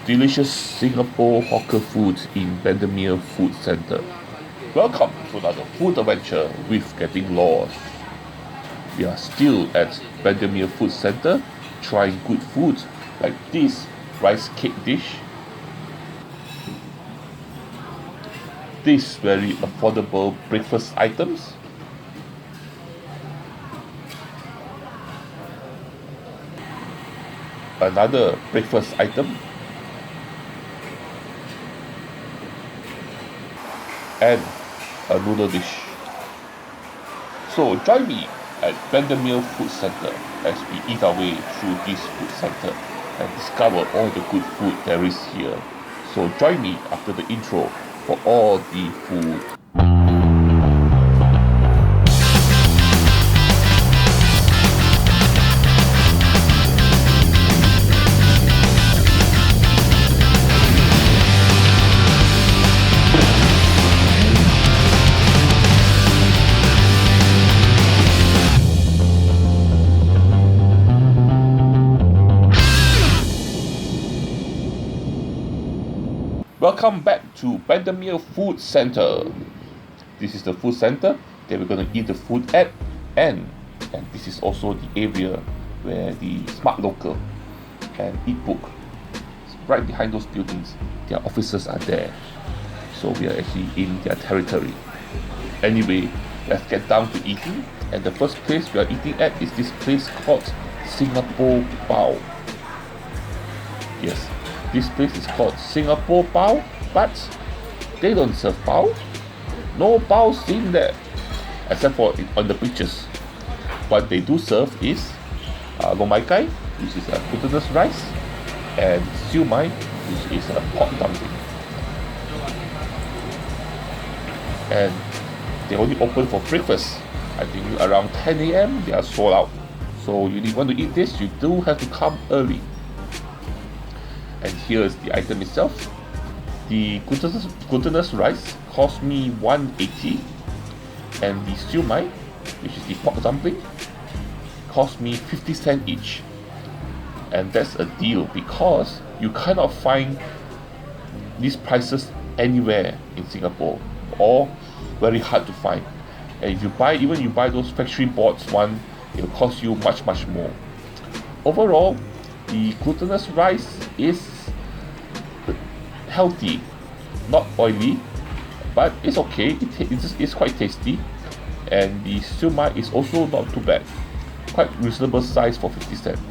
delicious Singapore hawker food in Bendemeer Food Centre. Welcome to another food adventure with Getting Lost. We are still at Bendemeer Food Centre trying good food like this rice cake dish, these very affordable breakfast items, another breakfast item, and a noodle dish. So join me at Bendemeer Food Centre as we eat our way through this food centre and discover all the good food there is here. So join me after the intro for all the food. Welcome back to Bendemeer Food Centre. This is the food centre that we're going to eat the food at, and this is also the area where the Smartlocal and Eatbook, right behind those buildings, their offices are there. So we are actually in their territory. Anyway, let's get down to eating, and the first place we are eating at is this place called Singapore Bao. Yes, this place is called Singapore Bao, but they don't serve bao. No bao seen there, except for on the pictures. What they do serve is lo mai kai, which is a glutinous rice, and siu mai, which is a pork dumpling. And they only open for breakfast. I think around 10 a.m. they are sold out. So you want to eat this, you do have to come early. And here is the item itself. The glutinous rice cost me $1.80, and the siu mai, which is the pork dumpling, cost me 50 cents each. And that's a deal because you cannot find these prices anywhere in Singapore, or very hard to find. And if you buy those factory bought one, it will cost you much more. Overall, the glutinous rice is healthy, not oily, but it's okay. It's quite tasty, and the siu mai is also not too bad, quite reasonable size for 50 cents,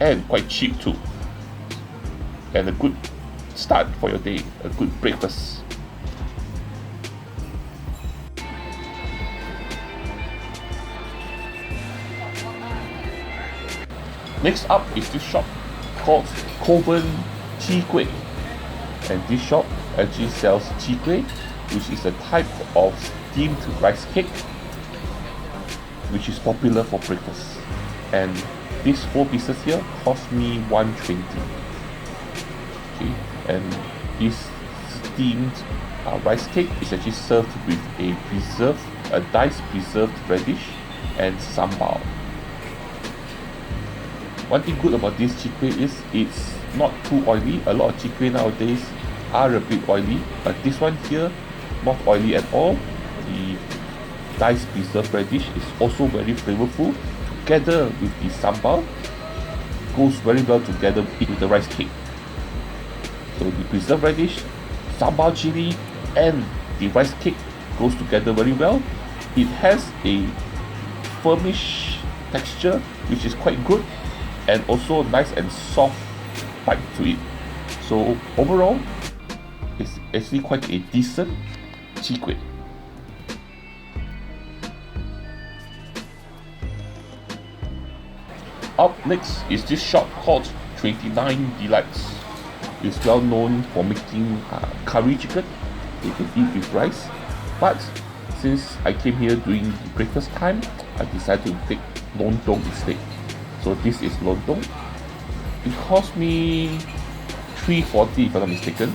and quite cheap too, and a good start for your day, a good breakfast. Next up is this shop called Kovan kueh, and this shop actually sells kueh, which is a type of steamed rice cake which is popular for breakfast. And these 4 pieces here cost me $1.20. Okay, and this steamed rice cake is actually served with a diced preserved radish and sambal. One thing good about this kueh is it's not too oily. A lot of kueh nowadays are a bit oily, but this one here, not oily at all. The diced preserved radish is also very flavorful. Together with the sambal, goes very well together with the rice cake. So the preserved radish, sambal chili, and the rice cake goes together very well. It has a firmish texture which is quite good, and also nice and soft bite to it. So overall, it's actually quite a decent kueh. Up next is this shop called 29 Delights. It's well known for making curry chicken. You can eat with rice, but since I came here during the breakfast time, I decided to take lontong instead. So this is lontong. It cost me $3.40 if I'm not mistaken.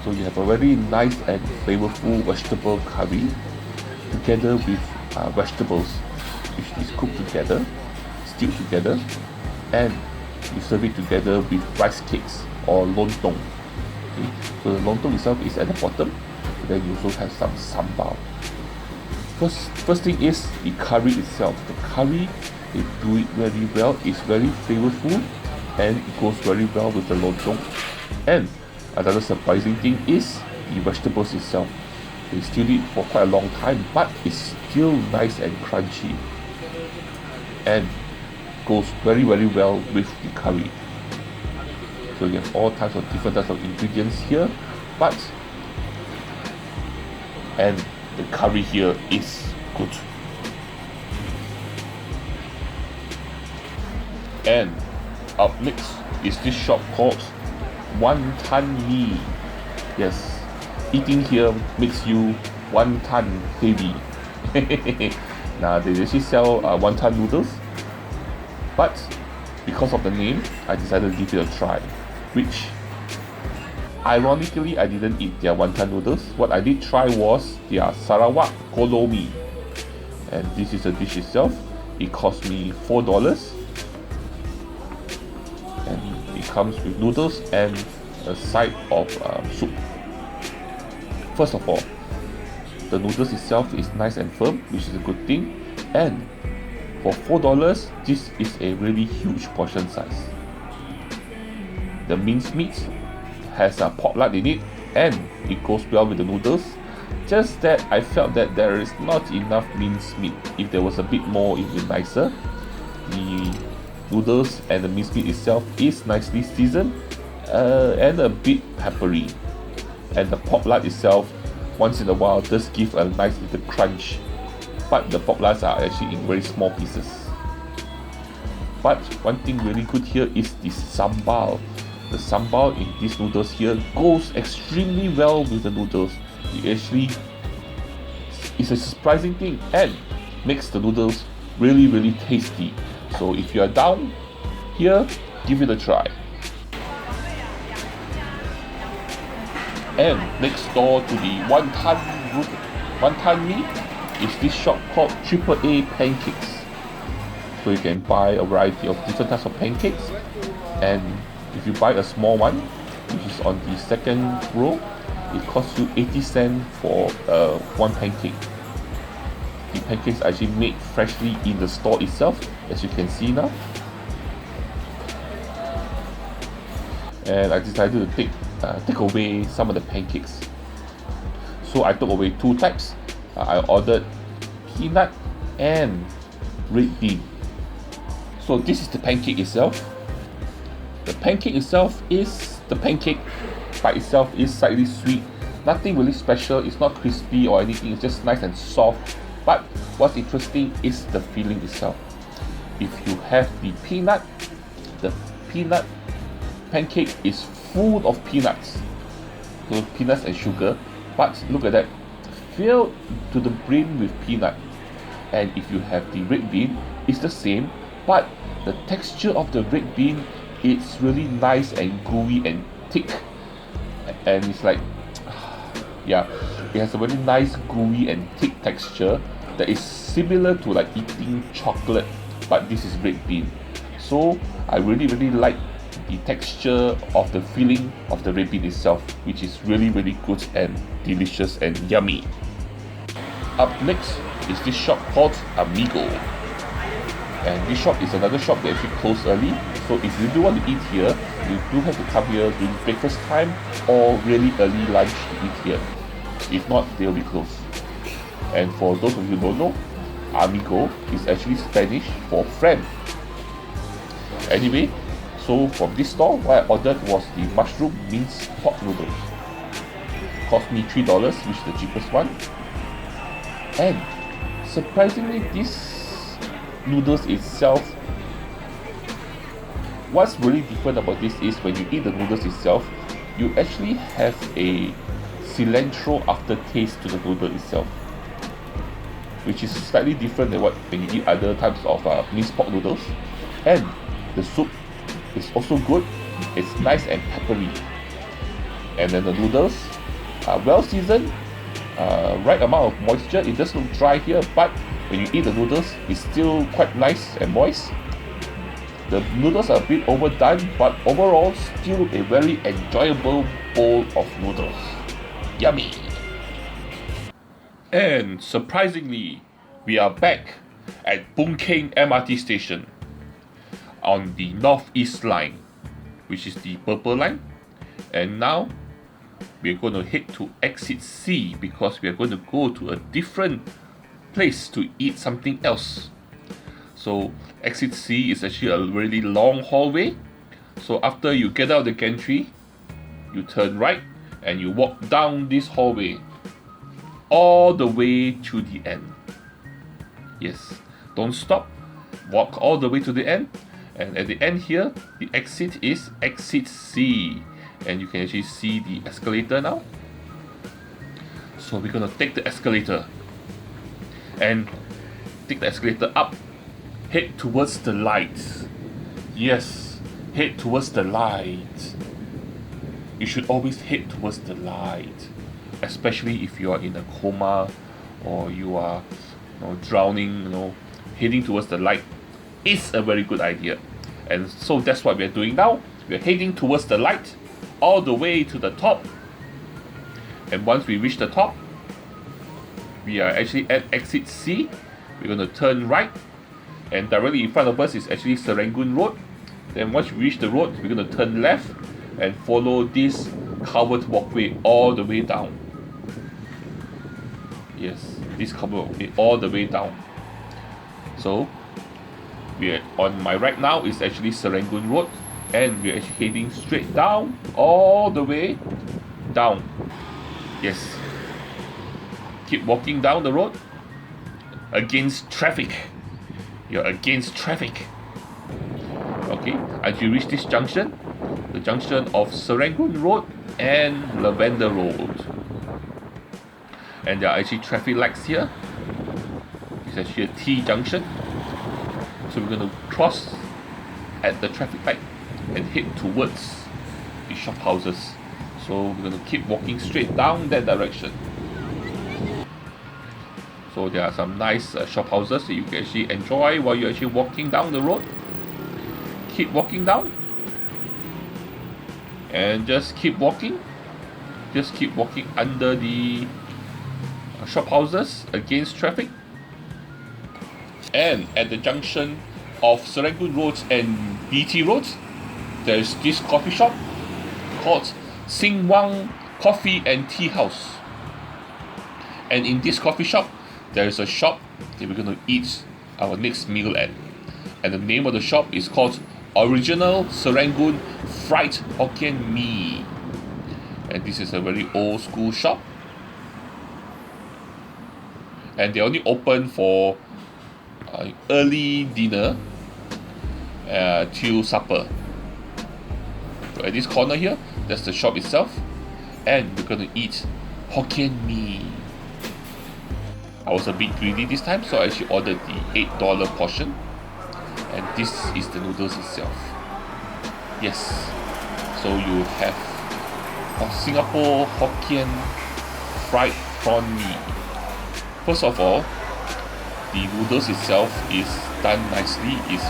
So you have a very nice and flavorful vegetable curry together with vegetables, which is cooked together, stewed together, and you serve it together with rice cakes. or lontong. Okay, so the lontong itself is at the bottom. Then you also have some sambal. First thing is the curry itself. The curry, they do it very well. It's very flavorful and it goes very well with the lontong. And another surprising thing is the vegetables itself. They stewed it for quite a long time, but it's still nice and crunchy and goes very well with the curry. So you have all types of different types of ingredients here, and the curry here is good. And up next is this shop called Ton Mee. Yes, eating here makes you wonton heavy. Now they actually sell wonton noodles, but because of the name, I decided to give it a try. Which, ironically, I didn't eat their wonton noodles. What I did try was their Sarawak Mee, and this is a dish itself. It cost me $4, and it comes with noodles and a side of soup. First of all, the noodles itself is nice and firm, which is a good thing, and for $4, this is a really huge portion size. The minced meat has a pork lard in it, and it goes well with the noodles. Just that I felt that there is not enough minced meat. If there was a bit more, it would be nicer. The noodles and the minced meat itself is nicely seasoned and a bit peppery. And the pork lard itself, once in a while, does give a nice little crunch. But the pork lards are actually in very small pieces. But one thing really good here is the sambal. The sambal in these noodles here goes extremely well with the noodles. It actually is a surprising thing and makes the noodles really tasty. So if you are down here, give it a try. And next door to the wonton mee is this shop called AAA Pancakes. So you can buy a variety of different types of pancakes, and if you buy a small one, which is on the second row, it costs you 80 cents for one pancake. The pancakes are actually made freshly in the store itself, as you can see now. And I decided to take away some of the pancakes. So I took away two types. I ordered peanut and red bean. So this is the pancake itself. The pancake itself is the pancake by itself is slightly sweet. Nothing really special. It's not crispy or anything. It's just nice and soft. But what's interesting is the filling itself. If you have the peanut pancake is full of peanuts. So peanuts and sugar. But look at that, filled to the brim with peanut. And if you have the red bean, it's the same, but the texture of the red bean, it's really nice and gooey and thick, and it's like, yeah, it has a very nice gooey and thick texture that is similar to like eating chocolate, but this is red bean. So I really like the texture of the filling of the red bean itself, which is really good and delicious and yummy. Up next is this shop called Amigo, and this shop is another shop that actually closed early. So if you do want to eat here, you do have to come here during breakfast time or really early lunch to eat here. If not, they'll be closed. And for those of you who don't know, Amigo is actually Spanish for friend. Anyway, so from this store, what I ordered was the mushroom minced pork noodles. It cost me $3, which is the cheapest one. And surprisingly, this noodles itself, what's really different about this is when you eat the noodles itself, you actually have a cilantro aftertaste to the noodle itself, which is slightly different than what when you eat other types of minced pork noodles. And the soup is also good. It's nice and peppery, and then the noodles are well seasoned, right amount of moisture. It does look dry here, but when you eat the noodles, it's still quite nice and moist. The noodles are a bit overdone, but overall still a very enjoyable bowl of noodles. Yummy! And surprisingly, we are back at Boon Keng MRT station on the northeast line, which is the purple line. And now we're going to head to exit C because we are going to go to a different place to eat something else. So exit C is actually a really long hallway. So after you get out of the gantry, you turn right and you walk down this hallway all the way to the end. Yes, don't stop, walk all the way to the end, and at the end here, the exit is exit C, and you can actually see the escalator now. So we're gonna take the escalator and take the escalator up, head towards the light. Yes, head towards the light. You should always head towards the light, especially if you are in a coma or you are drowning. Heading towards the light is a very good idea, and so that's what we're doing now. We're heading towards the light all the way to the top, and once we reach the top, we are actually at exit C. We're going to turn right, and directly in front of us is actually Serangoon Road. Then once we reach the road, we're going to turn left and follow this covered walkway all the way down. Yes, this covered walkway all the way down. So we're on my right now is actually Serangoon Road, and we're actually heading straight down all the way down. Yes, keep walking down the road against traffic. You're against traffic. Okay, as you reach this junction, the junction of Serangoon Road and Lavender Road, and there are actually traffic lights here. It's actually a T junction, so we're going to cross at the traffic light and head towards the shop houses. So we're going to keep walking straight down that direction. So there are some nice shop houses that you can actually enjoy while you're actually walking down the road. Keep walking down and just keep walking under the shop houses against traffic. And at the junction of Serangoon Road and BT Road, there's this coffee shop called Sing Wang Coffee and Tea House. And in this coffee shop, there's a shop that we're going to eat our next meal at. And the name of the shop is called Original Serangoon Fried Hokkien Mee. And this is a very old school shop. And they only open for early dinner till supper. So at this corner here, that's the shop itself, and we're going to eat Hokkien Mee. I was a bit greedy this time, so I actually ordered the $8 portion, and this is the noodles itself. Yes, so you have Singapore Hokkien fried prawn mee. First of all, the noodles itself is done nicely. It's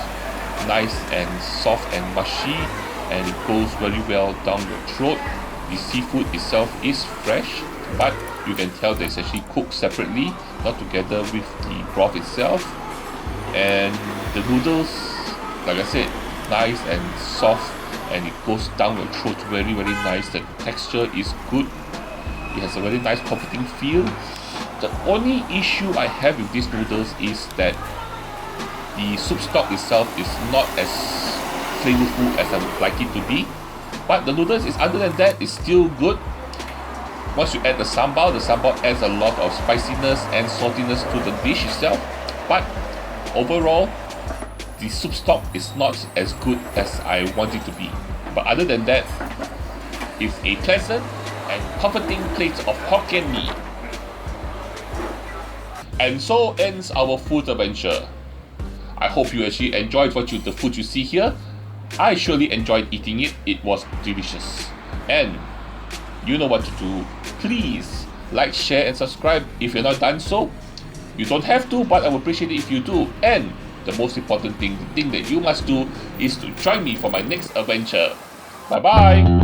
nice and soft and mushy, and it goes very well down your throat. The seafood itself is fresh, but you can tell that it's actually cooked separately, not together with the broth itself. And the noodles, like I said, nice and soft, and it goes down your throat very, very nice. The texture is good. It has a very nice comforting feel. The only issue I have with these noodles is that the soup stock itself is not as flavorful as I would like it to be. But the noodles is, other than that, is still good. Once you add the sambal adds a lot of spiciness and saltiness to the dish itself. But overall, the soup stock is not as good as I want it to be. But other than that, it's a pleasant and comforting plate of Hokkien Mee. And so ends our food adventure. I hope you actually enjoyed the food you see here. I surely enjoyed eating it. It was delicious. And you know what to do. Please like, share and subscribe if you're not done so. You don't have to, but I would appreciate it if you do. And the most important thing, the thing that you must do is to join me for my next adventure. Bye bye.